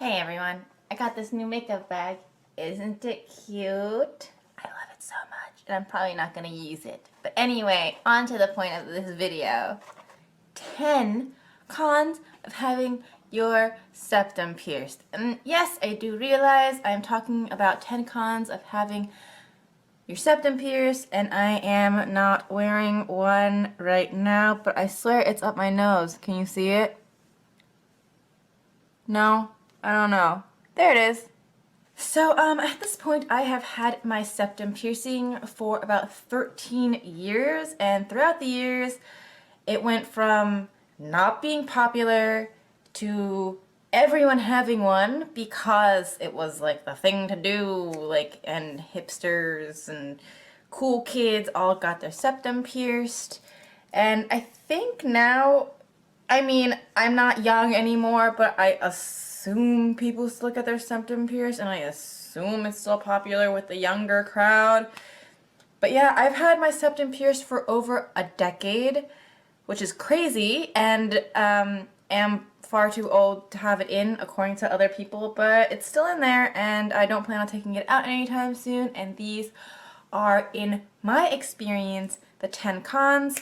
Hey everyone, I got this new makeup bag. Isn't it cute? I love it so much, and I'm probably not going to use it. But anyway, on to the point of this video. 10 cons of having your septum pierced. And yes, I do realize I'm talking about 10 cons of having your septum pierced, and I am not wearing one right now, but I swear it's up my nose. Can you see it? No? I don't know. There it is. So, at this point, I have had my septum piercing for about 13 years, and throughout the years, it went from not being popular to everyone having one because it was like the thing to do, like, and hipsters and cool kids all got their septum pierced. And I think now, I mean, I'm not young anymore, but I assume people still get their septum pierced, and I assume it's still popular with the younger crowd. But yeah, I've had my septum pierced for over a decade, which is crazy, and am far too old to have it in, according to other people, but it's still in there, and I don't plan on taking it out anytime soon, and these are, in my experience, the 10 cons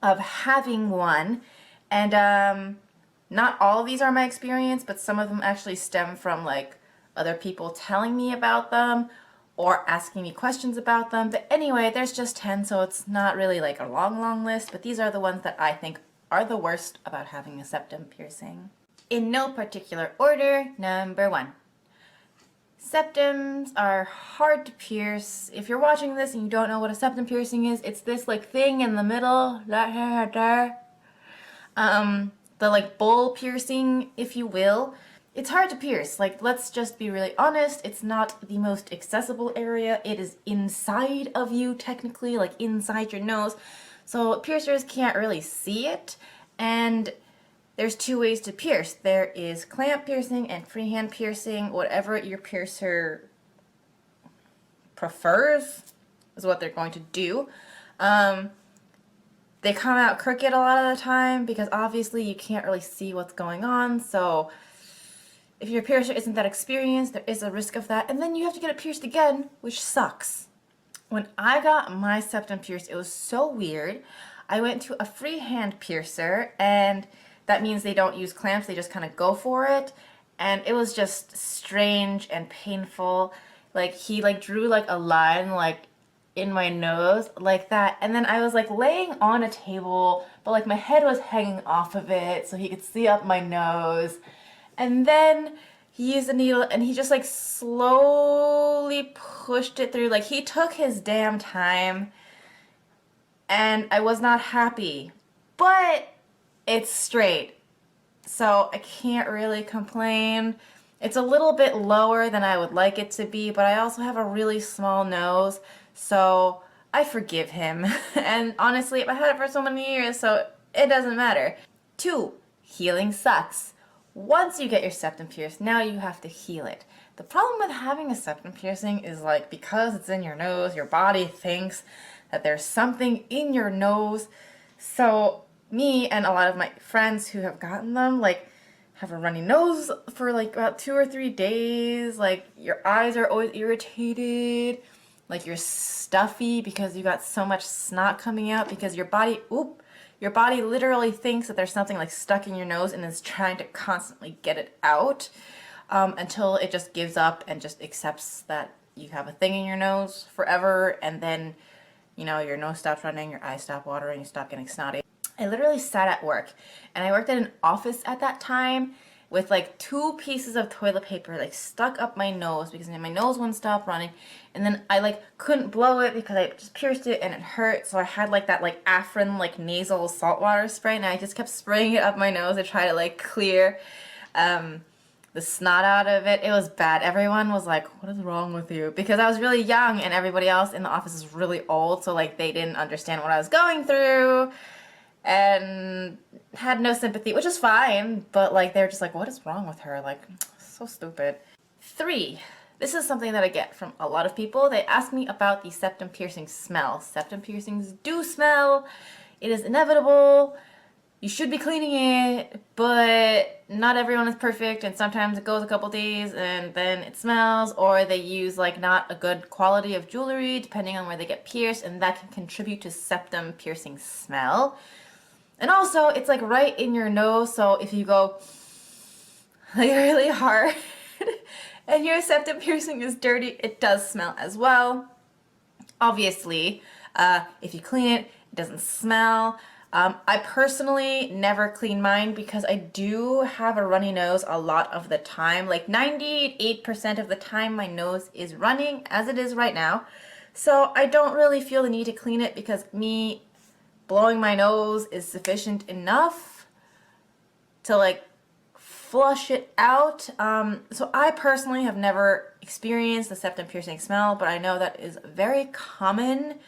of having one. And not all of these are my experience, but some of them actually stem from like other people telling me about them or asking me questions about them. But anyway, there's just 10, so it's not really like a long list, but these are the ones that I think are the worst about having a septum piercing. In no particular order, number 1. Septums are hard to pierce. If you're watching this and you don't know what a septum piercing is, it's this like thing in the middle, the like bowl piercing, if you will. It's hard to pierce. Like, let's just be really honest, it's not the most accessible area. It is inside of you, technically, like inside your nose. So piercers can't really see it. And there's 2 ways to pierce. There is clamp piercing and freehand piercing. Whatever your piercer prefers is what they're going to do. They come out crooked a lot of the time because obviously you can't really see what's going on. So if your piercer isn't that experienced, there is a risk of that. And then you have to get it pierced again, which sucks. When I got my septum pierced, it was so weird. I went to a freehand piercer, and that means they don't use clamps, they just kind of go for it. And it was just strange and painful. Like, he like drew like a line like in my nose like that, and then I was like laying on a table, but like my head was hanging off of it so he could see up my nose. And then he used a needle and he just like slowly pushed it through. Like, he took his damn time, and I was not happy, but it's straight, so I can't really complain. It's a little bit lower than I would like it to be, but I also have a really small nose, so I forgive him. And honestly, I've had it for so many years, so it doesn't matter. 2, healing sucks. Once you get your septum pierced, now you have to heal it. The problem with having a septum piercing is, like, because it's in your nose, your body thinks that there's something in your nose. So me and a lot of my friends who have gotten them, like, have a runny nose for like about 2 or 3 days. Like, your eyes are always irritated. Like, you're stuffy because you got so much snot coming out because your body literally thinks that there's something like stuck in your nose and is trying to constantly get it out, until it just gives up and just accepts that you have a thing in your nose forever, and then, you know, your nose stops running, your eyes stop watering, you stop getting snotty. I literally sat at work, and I worked at an office at that time with like 2 pieces of toilet paper like stuck up my nose because my nose wouldn't stop running, and then I like couldn't blow it because I just pierced it and it hurt, so I had like that like Afrin like nasal saltwater spray, and I just kept spraying it up my nose to try to like clear the snot out of it. It was bad. Everyone was like, what is wrong with you? Because I was really young and everybody else in the office is really old, so like they didn't understand what I was going through and had no sympathy, which is fine, but like they were just like, what is wrong with her? Like, so stupid. 3, this is something that I get from a lot of people. They ask me about the septum piercing smell. Septum piercings do smell. It is inevitable. You should be cleaning it, but not everyone is perfect, and sometimes it goes a couple days and then it smells, or they use like not a good quality of jewelry depending on where they get pierced, and that can contribute to septum piercing smell. And also, it's like right in your nose, so if you go like really hard and your septum piercing is dirty, it does smell as well. Obviously, if you clean it, it doesn't smell. I personally never clean mine because I do have a runny nose a lot of the time. Like 98% of the time my nose is running, as it is right now. So I don't really feel the need to clean it because me blowing my nose is sufficient enough to like flush it out. So I personally have never experienced the septum piercing smell, but I know that is very common.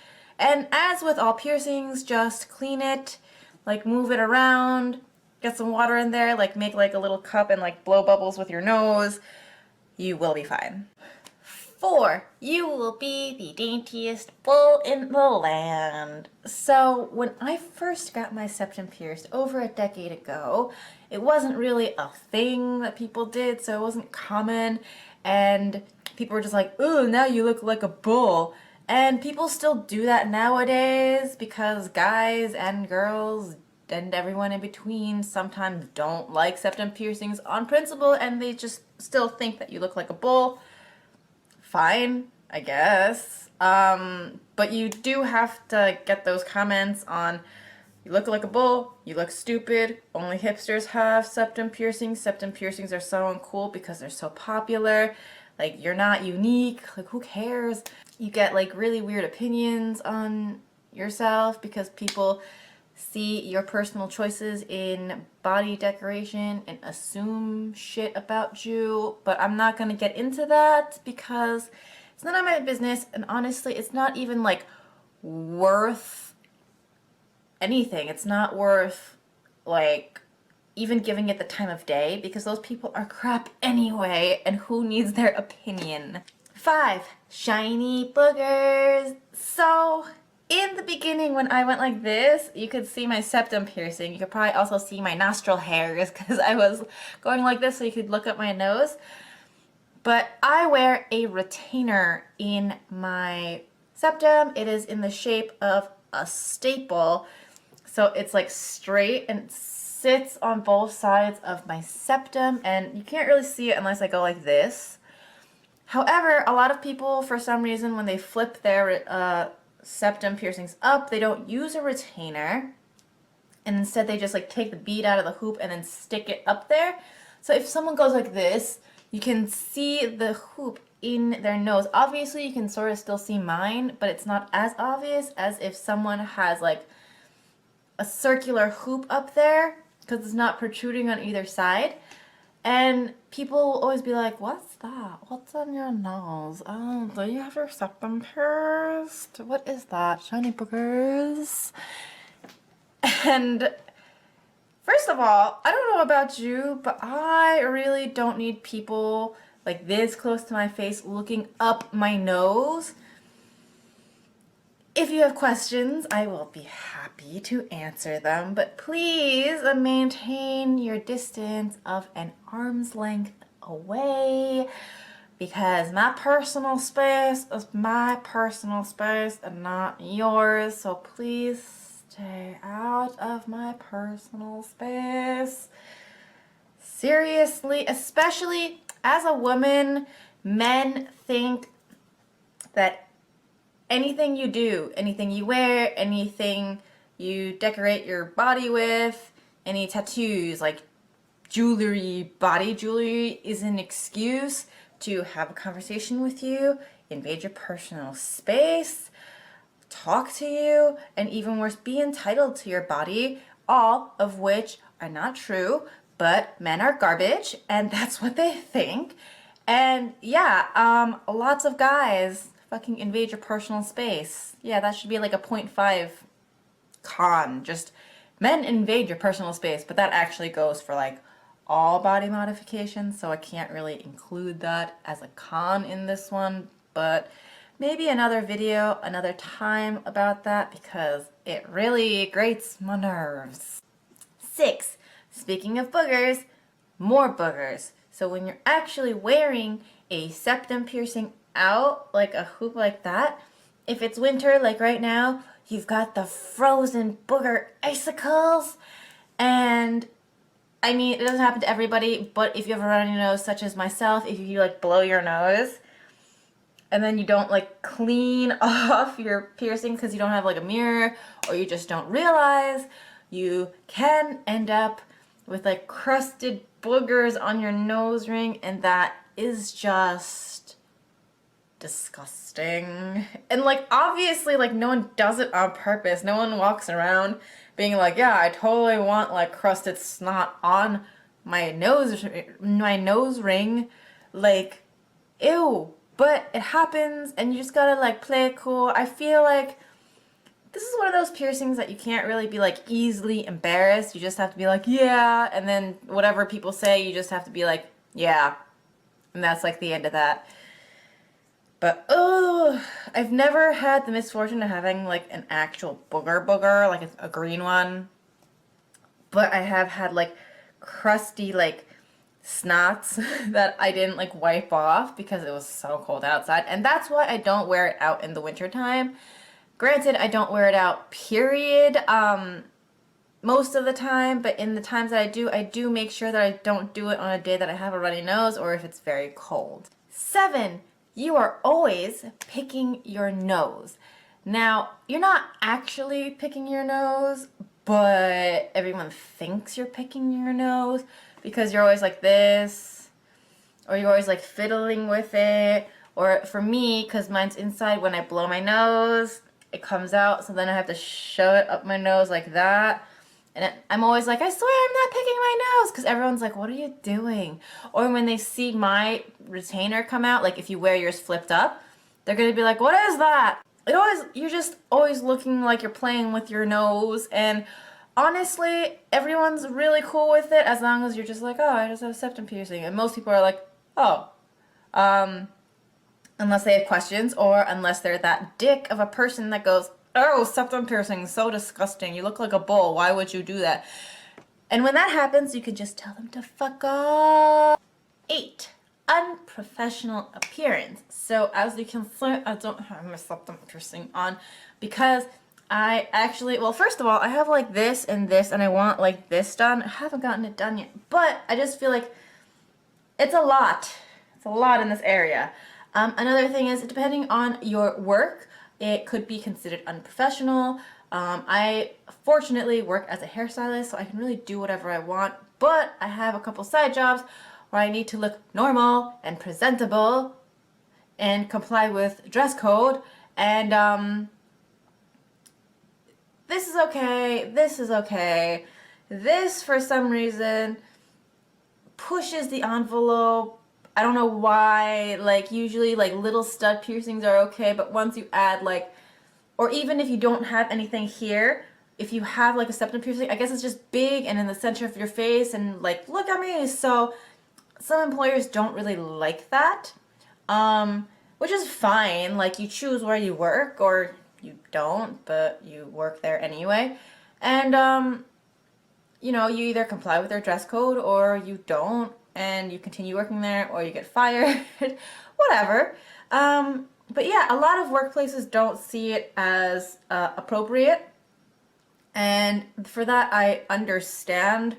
And as with all piercings, just clean it, like move it around, get some water in there, like make like a little cup and like blow bubbles with your nose. You will be fine. 4. You will be the daintiest bull in the land. So when I first got my septum pierced over a decade ago, it wasn't really a thing that people did, so it wasn't common, and people were just like, ooh, now you look like a bull. And people still do that nowadays because guys and girls and everyone in between sometimes don't like septum piercings on principle, and they just still think that you look like a bull. Fine, I guess. But you do have to get those comments on, you look like a bull, you look stupid, only hipsters have septum piercings. Septum piercings are so uncool because they're so popular. Like, you're not unique, like who cares? You get like really weird opinions on yourself because people see your personal choices in body decoration and assume shit about you, but I'm not gonna get into that because it's none of my business, and honestly, it's not even like worth anything. It's not worth like even giving it the time of day because those people are crap anyway, and who needs their opinion? 5. Shiny boogers. So in the beginning, when I went like this, you could see my septum piercing. You could probably also see my nostril hairs because I was going like this so you could look up my nose. But I wear a retainer in my septum. It is in the shape of a staple. So it's like straight and it sits on both sides of my septum, and you can't really see it unless I go like this. However, a lot of people, for some reason, when they flip their septum piercings up, they don't use a retainer, and instead they just like take the bead out of the hoop and then stick it up there. So if someone goes like this, you can see the hoop in their nose. Obviously, you can sort of still see mine, but it's not as obvious as if someone has like a circular hoop up there because it's not protruding on either side. And people will always be like, what's that? What's on your nose? Oh, do you have your septum pierced? What is that? Shiny boogers? And first of all, I don't know about you, but I really don't need people like this close to my face looking up my nose. If you have questions, I will be happy to answer them, but please maintain your distance of an arm's length away because my personal space is my personal space and not yours, so please stay out of my personal space. Seriously, especially as a woman, men think that anything you do, anything you wear, anything you decorate your body with, any tattoos, like jewelry, body jewelry, is an excuse to have a conversation with you, invade your personal space, talk to you, and even worse, be entitled to your body, all of which are not true, but men are garbage, and that's what they think. And yeah, lots of guys fucking invade your personal space. Yeah, that should be like a 0.5 con. Just men invade your personal space, but that actually goes for like all body modifications, so I can't really include that as a con in this one, but maybe another video, another time about that because it really grates my nerves. 6, speaking of boogers, more boogers. So when you're actually wearing a septum piercing out, like a hoop like that, if it's winter, like right now, you've got the frozen booger icicles. And I mean, it doesn't happen to everybody, but if you have a runny nose, such as myself, if you like blow your nose and then you don't like clean off your piercing because you don't have like a mirror, or you just don't realize, you can end up with like crusted boogers on your nose ring, and that is just disgusting. And like obviously like no one does it on purpose. No one walks around being like, yeah, I totally want like crusted snot on my nose ring. Like, ew. But it happens, and you just gotta like play it cool. I feel like this is one of those piercings that you can't really be like easily embarrassed. You just have to be like, yeah, and then whatever people say, you just have to be like, yeah. And that's like the end of that. But oh, I've never had the misfortune of having like an actual booger, like a green one. But I have had like crusty like snots that I didn't like wipe off because it was so cold outside. And that's why I don't wear it out in the winter time. Granted, I don't wear it out, period, most of the time, but in the times that I do make sure that I don't do it on a day that I have a runny nose or if it's very cold. 7, you are always picking your nose. Now, you're not actually picking your nose, but everyone thinks you're picking your nose because you're always like this, or you're always like fiddling with it, or for me, because mine's inside, when I blow my nose, it comes out, so then I have to shove it up my nose like that. And I'm always like, I swear I'm not picking my nose, because everyone's like, what are you doing? Or when they see my retainer come out, like if you wear yours flipped up, they're going to be like, what is that? You're just always looking like you're playing with your nose, and honestly, everyone's really cool with it as long as you're just like, oh, I just have a septum piercing. And most people are like, oh, unless they have questions, or unless they're that dick of a person that goes, oh, septum piercing, so disgusting. You look like a bull. Why would you do that? And when that happens, you can just tell them to fuck off. 8, unprofessional appearance. So as you can see, I don't have my septum piercing on because I actually, well, first of all, I have like this, and I want like this done. I haven't gotten it done yet, but I just feel like it's a lot. It's a lot in this area. Another thing is, depending on your work, it could be considered unprofessional. I fortunately work as a hairstylist, so I can really do whatever I want, but I have a couple side jobs where I need to look normal and presentable and comply with dress code, and this is okay, this is okay. This, for some reason, pushes the envelope. I don't know why, like usually like little stud piercings are okay, but once you add like, or even if you don't have anything here, if you have like a septum piercing, I guess it's just big and in the center of your face and like, look at me. So some employers don't really like that, which is fine. Like you choose where you work, or you don't, but you work there anyway. And you know, you either comply with their dress code or you don't, and you continue working there, or you get fired, whatever. But yeah, a lot of workplaces don't see it as appropriate, and for that I understand.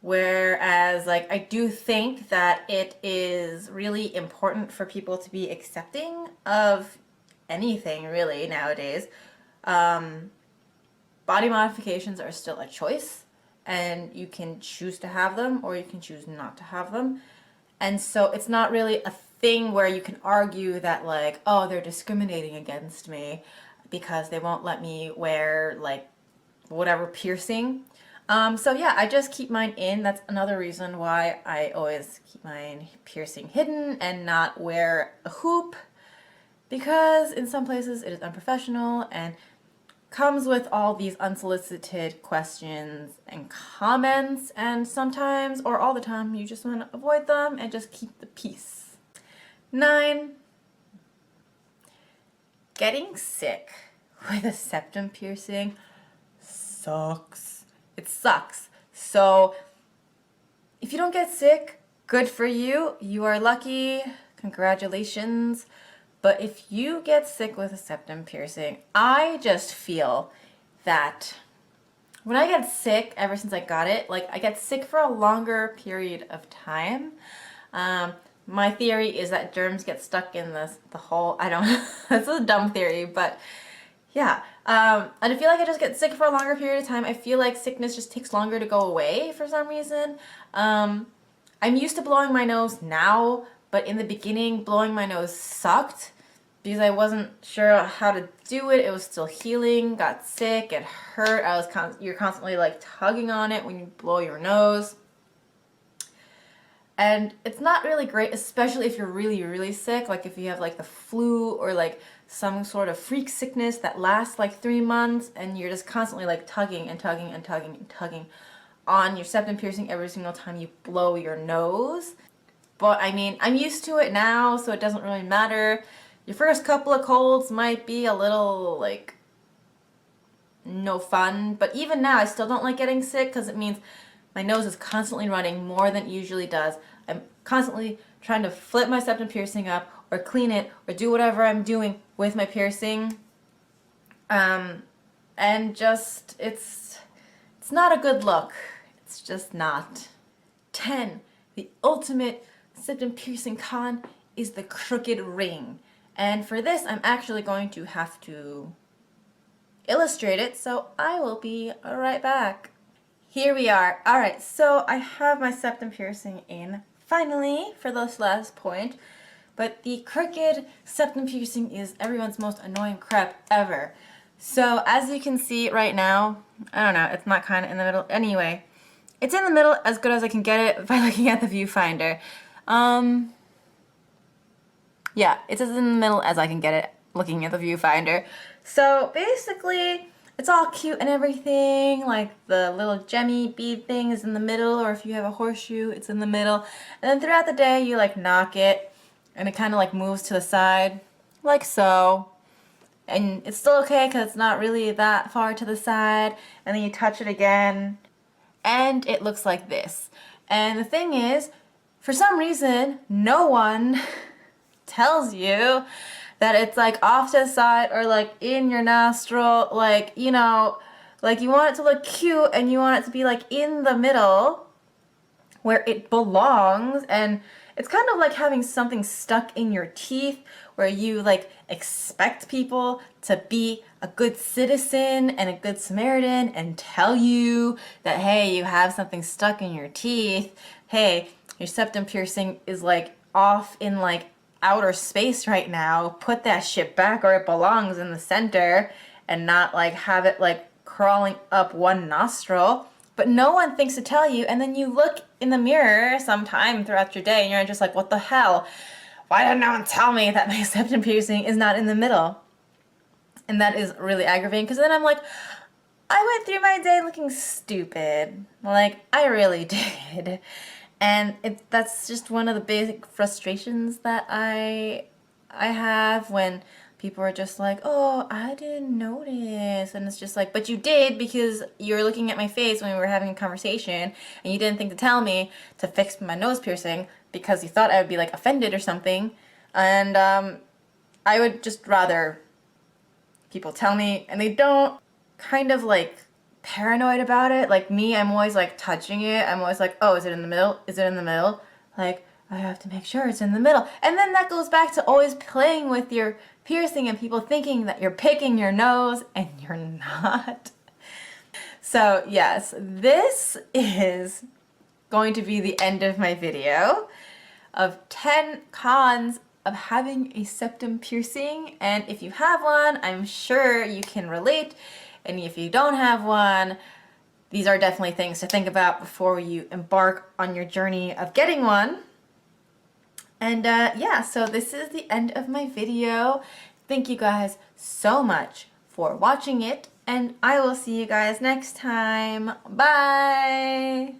Whereas, like, I do think that it is really important for people to be accepting of anything, really, nowadays. Body modifications are still a choice, and you can choose to have them or you can choose not to have them. And so it's not really a thing where you can argue that like, oh, they're discriminating against me because they won't let me wear like whatever piercing. So yeah, I just keep mine in. That's another reason why I always keep my piercing hidden and not wear a hoop, because in some places it is unprofessional and comes with all these unsolicited questions and comments, and sometimes, or all the time, you just want to avoid them and just keep the peace. 9, getting sick with a septum piercing sucks. It sucks. So if you don't get sick, good for you. You are lucky. Congratulations. But if you get sick with a septum piercing, I just feel that when I get sick, ever since I got it, like I get sick for a longer period of time. My theory is that germs get stuck in the hole. I don't know. That's a dumb theory, but yeah. And I feel like I just get sick for a longer period of time. I feel like sickness just takes longer to go away for some reason. I'm used to blowing my nose now, but in the beginning, blowing my nose sucked because I wasn't sure how to do it. It was still healing, got sick, it hurt. You're constantly like tugging on it when you blow your nose. And it's not really great, especially if you're really, really sick, like if you have like the flu or like some sort of freak sickness that lasts like 3 months and you're just constantly like tugging and tugging and tugging and tugging on your septum piercing every single time you blow your nose. But I mean, I'm used to it now, so it doesn't really matter. Your first couple of colds might be a little like no fun, but even now I still don't like getting sick because it means my nose is constantly running more than it usually does. I'm constantly trying to flip my septum piercing up or clean it or do whatever I'm doing with my piercing. And just, it's not a good look. It's just not. 10. The ultimate septum piercing con is the crooked ring. And for this, I'm actually going to have to illustrate it, so I will be right back. Here we are. Alright, so I have my septum piercing in, finally, for this last point. But the crooked septum piercing is everyone's most annoying crap ever. So as you can see right now, I don't know, it's not kind of in the middle. Anyway, it's in the middle as good as I can get it by looking at the viewfinder. Yeah, it's as in the middle as I can get it looking at the viewfinder. So basically, it's all cute and everything, like the little gemmy bead thing is in the middle, or if you have a horseshoe, it's in the middle. And then throughout the day, you like knock it, and it kind of like moves to the side, like so. And it's still okay because it's not really that far to the side. And then you touch it again, and it looks like this. And the thing is, for some reason, no one tells you that it's like off to the side or like in your nostril, like, you know, like you want it to look cute and you want it to be like in the middle where it belongs. And it's kind of like having something stuck in your teeth where you like expect people to be a good citizen and a good Samaritan and tell you that, hey, you have something stuck in your teeth. Hey, your septum piercing is like off in like outer space right now. Put that shit back where it belongs in the center and not like have it like crawling up one nostril. But no one thinks to tell you, and then you look in the mirror sometime throughout your day and you're just like, what the hell? Why did no one tell me that my septum piercing is not in the middle? And that is really aggravating because then I'm like, I went through my day looking stupid. Like, I really did. And that's just one of the basic frustrations that I have when people are just like, oh, I didn't notice. And it's just like, but you did because you were looking at my face when we were having a conversation and you didn't think to tell me to fix my nose piercing because you thought I would be like offended or something. And I would just rather people tell me, and they don't, kind of like paranoid about it. Like me, I'm always like touching it. I'm always like, oh, is it in the middle? Is it in the middle? Like, I have to make sure it's in the middle. And then that goes back to always playing with your piercing and people thinking that you're picking your nose and you're not. So yes, this is going to be the end of my video of 10 cons of having a septum piercing. And if you have one, I'm sure you can relate. And if you don't have one, these are definitely things to think about before you embark on your journey of getting one. And yeah, so this is the end of my video. Thank you guys so much for watching it, and I will see you guys next time. Bye!